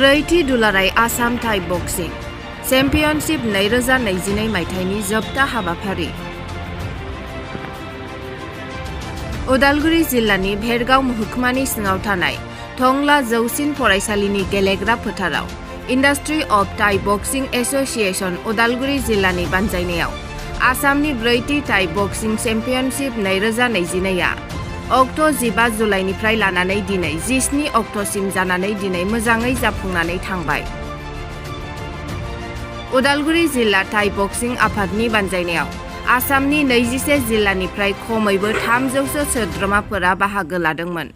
ब्रैथि दुलाराय Assam Thai boxing championship 2022 मायथाइनि जोबथा हाबाफारि उदालगुरि जिल्लानि भेरगाव महकुमानि सिङाव थानाय टंला जौसिन फरायसालिनि गेलेग्रा फोथाराव industry of thigh boxing association Udalguri जिल्लानि बानजायनायाव आसामनि ब्रैथि थाई बक्सिं चेम्पियनशिप 2022 आ अक्ट' 15 जुलाइनिफ्राय लानानै दिनै 17 अक्ट'सिम जानानै दिनै मोजाङै जाफुंनानै थांबाय। उदालगुरि जिल्ला थाई बक्सिं आफादनि बानजायनायाव आसामनि 21 जिल्लानिफ्राय खमैबो 300 सोद्रोमाफोरा बाहागो लादोंमोन।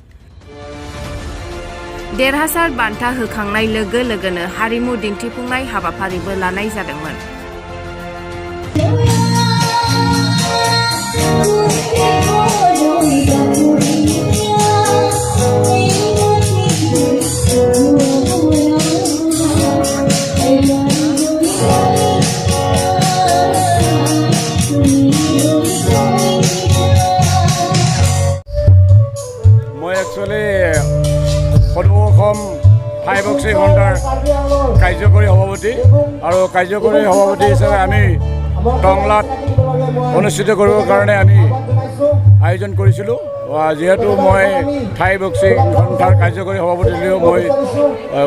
देरहासार बान्था होखांनाय लोगो लोगोनो हारिमु दिन्थिफुंनाय हाबाफारिबो लानाय जादोंमोन। অসম থাই বক্সিং সন্থাৰ কাৰ্যকৰী সভাপতি আৰু কাৰ্যকৰী সভাপতি হিচাপে আমি টংলাত অনুষ্ঠিত কৰিবৰ কাৰণে আমি আয়োজন কৰিছিলোঁ। যিহেতু মই থাই বক্সিং সন্থাৰ কাৰ্যকৰী সভাপতিলৈও মই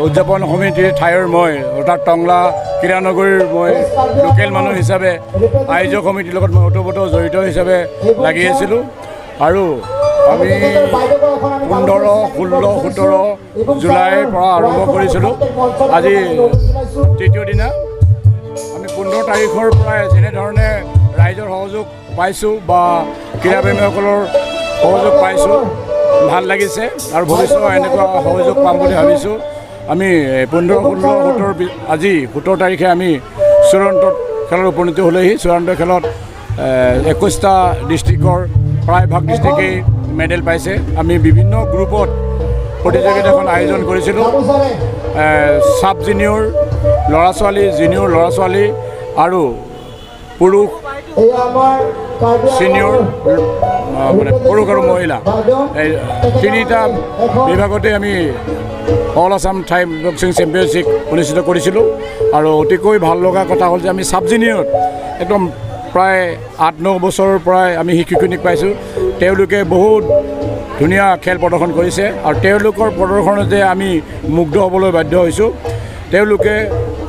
উদযাপন সমিতিৰ ঠাইৰ মই অৰ্থাৎ টংলা ক্ৰীড়ানগৰীৰ মই লোকেল মানুহ হিচাপে আয়োজক সমিতিৰ লগত মই ওতঃপ্ৰোত জড়িত হিচাপে লাগি আছিলোঁ। আৰু আমি 15, 16, 17 জুলাইৰ পৰা আৰম্ভ কৰিছিলোঁ। আজি তৃতীয় দিনা আমি 15 তাৰিখৰ পৰাই যেনেধৰণে ৰাইজৰ সহযোগ পাইছোঁ বা ক্ৰীড়াপ্ৰেমীসকলৰ সহযোগ পাইছোঁ ভাল লাগিছে আৰু ভৱিষ্যতে এনেকুৱা সহযোগ পাম বুলি ভাবিছোঁ। আমি 15, 16, 17 আজি 17 তাৰিখে আমি চূড়ান্ত খেলত উপনীত হ'লেহি। চূড়ান্ত খেলত 21টা ডিষ্ট্ৰিক্টৰ প্ৰায়ভাগ ডিষ্ট্ৰিক্টেই মেডেল পাইছে। আমি বিভিন্ন গ্ৰুপত প্ৰতিযোগিতাখন আয়োজন কৰিছিলোঁ। সাব জুনিয়ৰ ল'ৰা ছোৱালী, জুনিয়ৰ ল'ৰা ছোৱালী আৰু পুৰুষ ছিনিয়ৰ মানে পুৰুষ আৰু মহিলা এই তিনিটা বিভাগতে আমি all Assam Thai boxing championship অনুষ্ঠিত কৰিছিলোঁ। আৰু অতিকৈ ভাল লগা কথা হ'ল যে আমি সাব জুনিয়ৰত একদম প্ৰায় 8-9 বছৰৰ পৰাই আমি শিক্ষকখিনিক পাইছোঁ। তেওঁলোকে বহুত ধুনীয়া খেল প্ৰদৰ্শন কৰিছে আৰু তেওঁলোকৰ প্ৰদৰ্শনতে আমি মুগ্ধ হ'বলৈ বাধ্য হৈছোঁ। তেওঁলোকে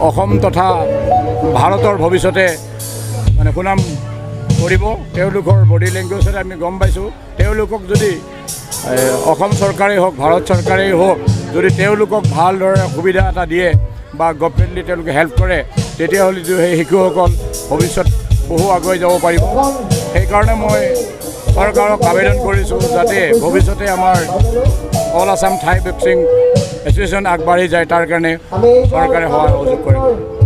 অসম তথা ভাৰতৰ ভৱিষ্যতে মানে সুনাম কৰিব। তেওঁলোকৰ বডি লেংগুৱেজতে আমি গম পাইছোঁ। তেওঁলোকক যদি অসম চৰকাৰেই হওক ভাৰত চৰকাৰেই হওক যদি তেওঁলোকক ভালদৰে সুবিধা এটা দিয়ে বা গভৰ্ণমেণ্টলি তেওঁলোকে হেল্প কৰে তেতিয়াহ'লে সেই শিশুসকল ভৱিষ্যত বহু আগুৱাই যাব পাৰিব। সেইকাৰণে মই চৰকাৰক আবেদন কৰিছোঁ যাতে ভৱিষ্যতে আমাৰ all Assam Thai boxing association আগবাঢ়ি যায়, তাৰ কাৰণে চৰকাৰে সহায় সহযোগ কৰিব।